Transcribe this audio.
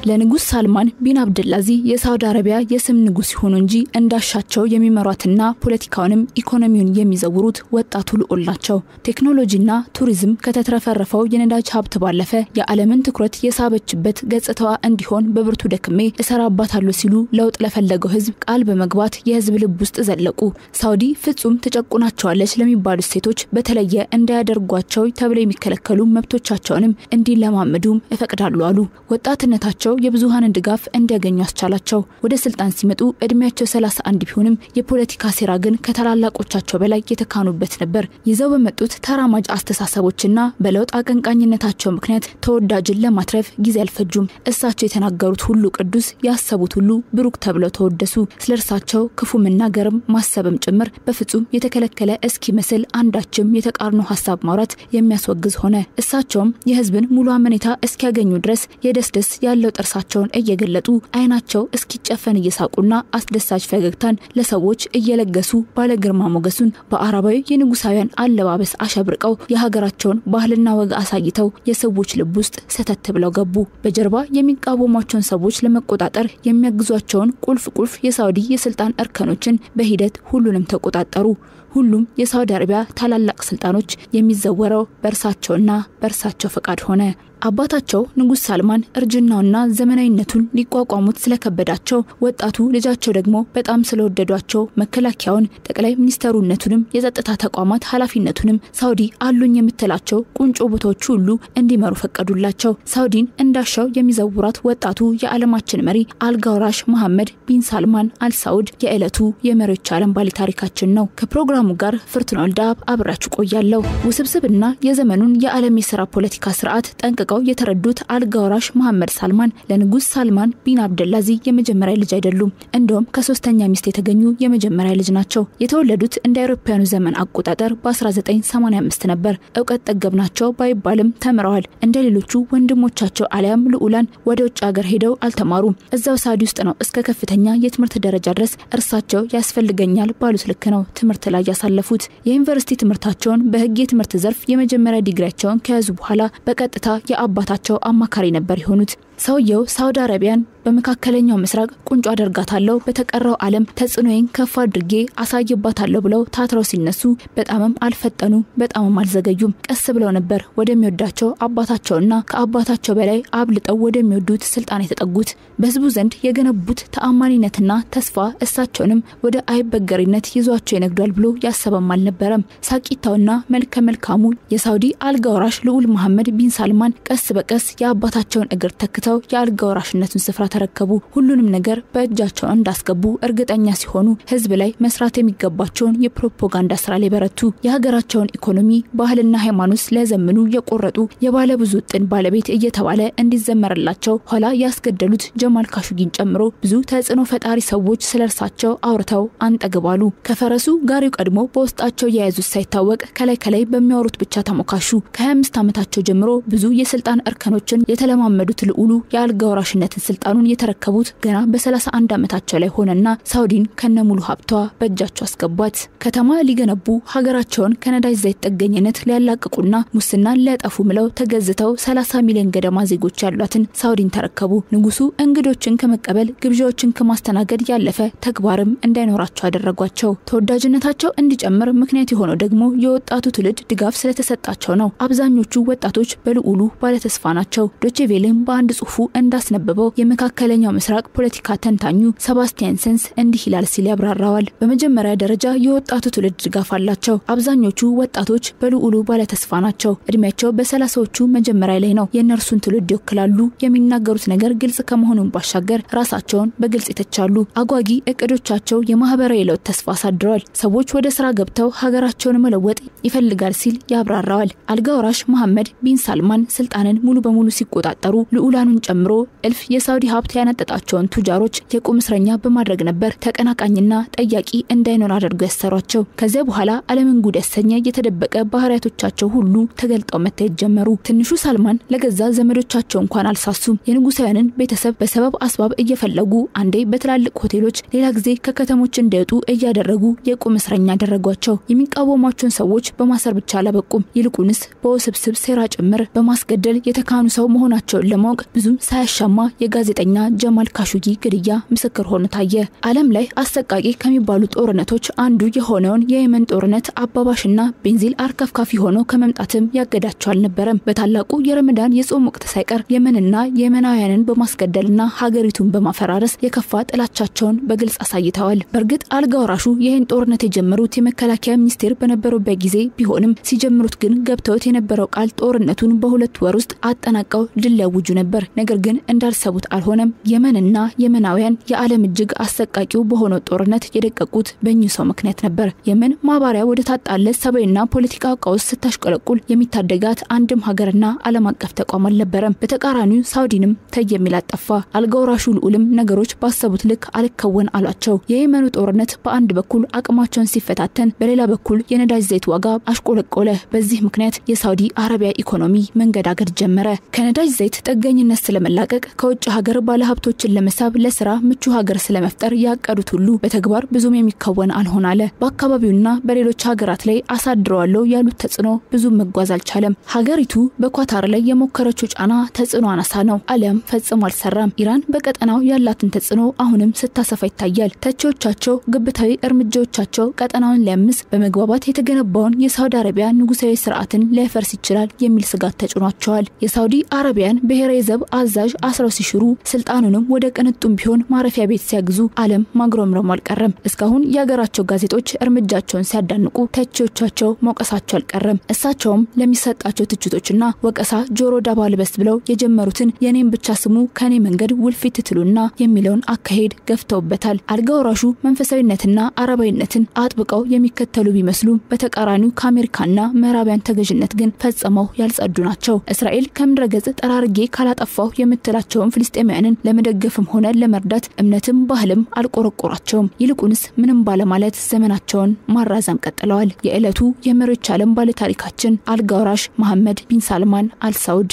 ለንጉስ ሳልማን ቢን አብደላዚዝ የሳውዲ አረቢያ የስም ንጉስ ሆኖ እንጂ እንዳሻቸው የሚመሯትና ፖለቲካውንም ኢኮኖሚውን የሚዘውሩት ወጣቱ ልዑል ናቸው። ቴክኖሎጂና ቱሪዝም ከተትረፈረፈው የነዳጅ ሀብት ባለፈ የዓለምን ትኩረት የሳበችበት ገጽታዋ እንዲሆን በብርቱ ደክሜ እሰራባታለሁ ሲሉ ለውጥ ለፈለገው ህዝብ ቃል በመግባት የህዝብ ልብ ውስጥ ዘለቁ። ሳውዲ ፍጹም ተጨቁናቸዋለች ለሚባሉ ሴቶች በተለየ እንዳያደርጓቸው ተብለው የሚከለከሉ መብቶቻቸውንም እንዲለማመዱም እፈቅዳለሁ አሉ። ወጣትነታቸው የብዙሃንን ድጋፍ እንዲያገኙ አስቻላቸው። ወደ ስልጣን ሲመጡ እድሜያቸው 31 ቢሆንም የፖለቲካ ሴራ ግን ከተላላቆቻቸው በላይ የተካኑበት ነበር። ይዘው በመጡት ተራማጅ አስተሳሰቦችና በለውጥ አቀንቃኝነታቸው ምክንያት ተወዳጅን ለማትረፍ ጊዜ አልፈጁም። እሳቸው የተናገሩት ሁሉ ቅዱስ፣ ያሰቡት ሁሉ ብሩክ ተብለው ተወደሱ። ስለርሳቸው ክፉ መናገርም ማሰብም ጭምር በፍጹም የተከለከለ እስኪመስል አንዳችም የተቃርኖ ሐሳብ ማውራት የሚያስወግዝ ሆነ። እሳቸውም የህዝብን ሙሉ አመኔታ እስኪያገኙ ድረስ የደስደስ ያለው ጥርሳቸውን እየገለጡ አይናቸው እስኪጨፈን እየሳቁና አስደሳች ፈገግታን ለሰዎች እየለገሱ ባለግርማ ሞገሱን በአረባዊ የንጉሳውያን አለባበስ አሸብርቀው የሀገራቸውን ባህልና ወግ አሳይተው የሰዎች ልብ ውስጥ ሰተት ብለው ገቡ። በጀርባ የሚቃወሟቸውን ሰዎች ለመቆጣጠር የሚያግዟቸውን ቁልፍ የሳውዲ የስልጣን እርከኖችን በሂደት ሁሉንም ተቆጣጠሩ። ሁሉም የሳውዲ አረቢያ ታላላቅ ስልጣኖች የሚዘወረው በእርሳቸውና በእርሳቸው ፈቃድ ሆነ። አባታቸው ንጉስ ሳልማን እርጅናውና ዘመናዊነቱን ሊቋቋሙት ስለከበዳቸው ወጣቱ ልጃቸው ደግሞ በጣም ስለወደዷቸው መከላከያውን ጠቅላይ ሚኒስተሩነቱንም የጸጥታ ተቋማት ኃላፊነቱንም ሳውዲ አሉኝ የምትላቸው ቁንጮ ቦታዎች ሁሉ እንዲመሩ ፈቀዱላቸው። ሳውዲን እንዳሻው የሚዘውራት ወጣቱ የዓለማችን መሪ አልጋውራሽ መሐመድ ቢን ሳልማን አልሳውድ የዕለቱ የመሪዎች ዓለም ባለ ታሪካችን ነው። ከፕሮግራሙ ጋር ፍርቱናል ዳብ አብራችሁ ቆያለሁ። ውስብስብና የዘመኑን የዓለም የሥራ ፖለቲካ ስርዓት ጠንቅቀው የተረዱት አልጋውራሽ መሐመድ ሳልማን ለንጉስ ሳልማን ቢን አብደላዚዝ የመጀመሪያ ልጅ አይደሉም። እንደውም ከሶስተኛ ሚስት የተገኙ የመጀመሪያ ልጅ ናቸው። የተወለዱት እንደ አውሮፓውያኑ ዘመን አቆጣጠር በ1985 ነበር። ዕውቀት ጠገብናቸው ባይባልም ተምረዋል። እንደ ሌሎቹ ወንድሞቻቸው አሊያም ልዑላን ወደ ውጭ ሀገር ሄደው አልተማሩም። እዛው ሳውዲ ውስጥ ነው እስከ ከፍተኛ የትምህርት ደረጃ ድረስ እርሳቸው ያስፈልገኛል ባሉት ልክ ነው ትምህርት ላይ ያሳለፉት። የዩኒቨርሲቲ ትምህርታቸውን በህግ የትምህርት ዘርፍ የመጀመሪያ ዲግሪያቸውን ከያዙ በኋላ በቀጥታ የአባታቸው አማካሪ ነበር የሆኑት። ሰውየው ሳውዲ አረቢያን በመካከለኛው ምስራቅ ቁንጮ አደርጋታለሁ፣ በተቀረው ዓለም ተጽዕኖዬን ከፍ አድርጌ አሳይባታለሁ ብለው ታትረው ሲነሱ በጣምም አልፈጠኑ፣ በጣምም አልዘገዩም። ቀስ ብለው ነበር ወደሚወዳቸው አባታቸውና ከአባታቸው በላይ አብልጠው ወደሚወዱት ስልጣን የተጠጉት። በህዝቡ ዘንድ የገነቡት ተአማኒነትና ተስፋ እሳቸውንም ወደ አይበገሪነት ይዟቸው ይነግዷል ብሎ ያሰበም አልነበረም። ሳቂታውና መልከመልካሙ የሳውዲ አልጋውራሽ ልዑል መሐመድ ቢን ሳልማን ቀስ በቀስ የአባታቸውን እግር ተክተው የአልጋውራሽነቱን ስፍራ ተረከቡ። ሁሉንም ነገር በእጃቸው እንዳስገቡ እርግጠኛ ሲሆኑ ህዝብ ላይ መስራት የሚገባቸውን የፕሮፓጋንዳ ስራ ላይ በረቱ። የሀገራቸውን ኢኮኖሚ፣ ባህልና ሃይማኖት ለዘመኑ የቆረጡ የባለ ብዙ ጥን ባለቤት እየተባለ እንዲዘመርላቸው ኋላ ያስገደሉት ጀማል ካሹጊን ጨምሮ ብዙ ተጽዕኖ ፈጣሪ ሰዎች ስለርሳቸው አውርተው አንጠግባሉ። ከፈረሱ ጋሪው ቀድሞ በውስጣቸው የያዙት ሳይታወቅ ከላይ በሚያወሩት ብቻ ተሞካሹ። ከ25 ዓመታቸው ጀምሮ ብዙ የስልጣን እርከኖችን የተለማመዱት ልዑሉ የአልጋውራሽነትን ስልጣኑን የተረከቡት ገና በ31 ዓመታቸው ላይ ሆነና ሳውዲን ከነሙሉ ሀብቷ በእጃቸው አስገቧት። ከተማ ሊገነቡ ሀገራቸውን ከነዳጅ ዘይት ጥገኝነት ሊያላቅቁና ሙስናን ሊያጠፉ ምለው ተገዝተው 30 ሚሊዮን ገደማ ዜጎች ያሏትን ሳውዲን ተረከቡ። ንጉሱ እንግዶችን ከመቀበል ግብዣዎችን ከማስተናገድ ያለፈ ተግባርም እንዳይኖራቸው አደረጓቸው። ተወዳጅነታቸው እንዲጨምር ምክንያት የሆነው ደግሞ የወጣቱ ትውልድ ድጋፍ ስለተሰጣቸው ነው። አብዛኞቹ ወጣቶች በልዑሉ ባለተስፋ ናቸው። ዶቼቬሌም በአንድ ጽሑፉ እንዳስነበበው የመካከለኛው ምስራቅ ፖለቲካ ተንታኙ ሰባስቲያን ሰንስ እንዲህ ይላል ሲል ያብራራዋል። በመጀመሪያ ደረጃ የወጣቱ ትውልድ ድጋፍ አላቸው። አብዛኞቹ ወጣቶች በልዑሉ ባለተስፋ ናቸው። እድሜያቸው በ30ዎቹ መጀመሪያ ላይ ነው። የነርሱን ትውልድ ይወክላሉ። የሚናገሩት ነገር ግልጽ ከመሆኑም ባሻገር ራሳቸውን በግልጽ ይተቻሉ። አጓጊ እቅዶቻቸው የማህበራዊ ለውጥ ተስፋ አሳድረዋል። ሰዎች ወደ ስራ ገብተው ሀገራቸውን መለወጥ ይፈልጋል ሲል ያብራራዋል። አልጋውራሽ መሐመድ ቢን ሳልማን ስልጣንን ሙሉ በሙሉ ሲቆጣጠሩ ልዑላኑን ጨምሮ እልፍ የሳውዲ ሀብት ያነጠጣቸውን ቱጃሮች የቁም እስረኛ በማድረግ ነበር ተቀናቃኝና ጠያቂ እንዳይኖር አድርገው ያሰሯቸው። ከዚያ በኋላ ዓለምን ጉድ ያሰኘ የተደበቀ ባህሪያቶቻቸው ሁሉ ተገልጠው መታየት ጀመሩ። ትንሹ ሳልማን ለገዛ ዘመዶቻቸው እንኳን አልሳሱም። የንጉሳውያንን ቤተሰብ በሰበብ አስባብ እየፈለጉ አንዴ በትላልቅ ሆቴሎች ሌላ ጊዜ ከከተሞች እንዲወጡ እያደረጉ የቁም እስረኛ አደረጓቸው። የሚቃወሟቸውን ሰዎች በማሰር ብቻ አላበቁም። ይልቁንስ በውስብስብ ሴራ ጭምር በማስገደል የተካኑ ሰው መሆናቸውን ለማወቅ ብዙ ብዙም ሳያሻማ የጋዜጠኛ ጀማል ካሾጊ ግድያ ምስክር ሆኖ ታየ። ዓለም ላይ አሰቃቂ ከሚባሉ ጦርነቶች አንዱ የሆነውን የየመን ጦርነት አባባሽና ቤንዚል አርከፍካፊ ሆኖ ከመምጣትም ያገዳቸው አልነበረም። በታላቁ የረመዳን የጾም ወቅት ሳይቀር የመንና የመናውያንን በማስገደልና ሀገሪቱን በማፈራረስ የከፋ ጥላቻቸውን በግልጽ አሳይተዋል። በርግጥ አልጋ ወራሹ ይህን ጦርነት የጀመሩት የመከላከያ ሚኒስቴር በነበሩበት ጊዜ ቢሆንም ሲጀምሩት ግን ገብተውት የነበረው ቃል ጦርነቱን በሁለት ወር ውስጥ አጠናቀው ድል ያውጁ ነበር። ነገር ግን እንዳልሰቡት አልሆነም። የመንና የመናውያን የዓለም እጅግ አሰቃቂው በሆነው ጦርነት የደቀቁት በእኚህ ሰው ምክንያት ነበር። የመን ማባሪያ ወደ ታጣለት ሰብአዊና ፖለቲካ ቀውስ ስታሽቀለቁል የሚታደጋት አንድም ሀገርና ዓለም አቀፍ ተቋም አልነበረም። በተቃራኒው ሳውዲንም ተየሚል አጠፋ። አልጋ ወራሹ ልዑልም ነገሮች ባሰቡት ልክ አልከወን አሏቸው። የየመኑ ጦርነት በአንድ በኩል አቅማቸውን ሲፈታተን፣ በሌላ በኩል የነዳጅ ዘይት ዋጋ አሽቆለቆለ። በዚህ ምክንያት የሳውዲ አረቢያ ኢኮኖሚ መንገዳገድ ጀመረ። ከነዳጅ ዘይት ጥገኝነት ስለመላቀቅ ከውጭ ሀገር ባለሀብቶችን ለመሳብ ለስራ ምቹ ሀገር ስለመፍጠር ያቀዱት ሁሉ በተግባር ብዙም የሚከወን አልሆናለ። በአካባቢውና በሌሎች ሀገራት ላይ አሳድረዋለው ያሉት ተጽዕኖ ብዙም መጓዝ አልቻለም። ሀገሪቱ በኳታር ላይ የሞከረችው ጫና ተጽዕኖ አናሳ ነው፣ አሊያም ፈጽሞ አልሰራም። ኢራን በቀጠናው ያላትን ተጽዕኖ አሁንም ስታሰፋ ይታያል። ተቺዎቻቸው ግብታዊ እርምጃዎቻቸው ቀጠናውን ሊያምስ በመግባባት የተገነባውን የሳውዲ አረቢያ ንጉሳዊ ስርዓትን ሊያፈርስ ይችላል የሚል ስጋት ተጭኗቸዋል። የሳውዲ አረቢያን ብሔራዊ ዘብ አዛዥ አስረው ሲሽሩ ስልጣኑንም ወደ ቅንጡም ቢሆን ማረፊያ ቤት ሲያግዙ ዓለም ማግሮምረሙ አልቀረም። እስካሁን የሀገራቸው ጋዜጦች እርምጃቸውን ሲያዳንቁ ተቺዎቻቸው መውቀሳቸው አልቀረም። እሳቸውም ለሚሰጣቸው ትችቶችና ወቀሳ ጆሮ ዳባ ልበስ ብለው የጀመሩትን የኔን ብቻ ስሙ ከኔ መንገድ ውልፊት ትሉና የሚለውን አካሄድ ገፍተውበታል። አልጋ ወራሹ መንፈሳዊነትና አረባዊነትን አጥብቀው የሚከተሉ ቢመስሉ በተቃራኒው ከአሜሪካና ምዕራባውያን ተገዥነት ግን ፈጽመው ያልጸዱ ናቸው። እስራኤል ከምድረገጽ ጠራርጌ ካላጠፋው የምትላቸውን ፍልስጤማውያንን ለመደገፍም ሆነ ለመርዳት እምነትም ባህልም አልቆረቆራቸውም። ይልቁንስ ምንም ባለማለት ዘመናቸውን ማራዘም ቀጥለዋል። የዕለቱ የመሪዎች ዓለም ባለታሪካችን አልጋ ወራሽ መሐመድ ቢን ሳልማን አልሳውድ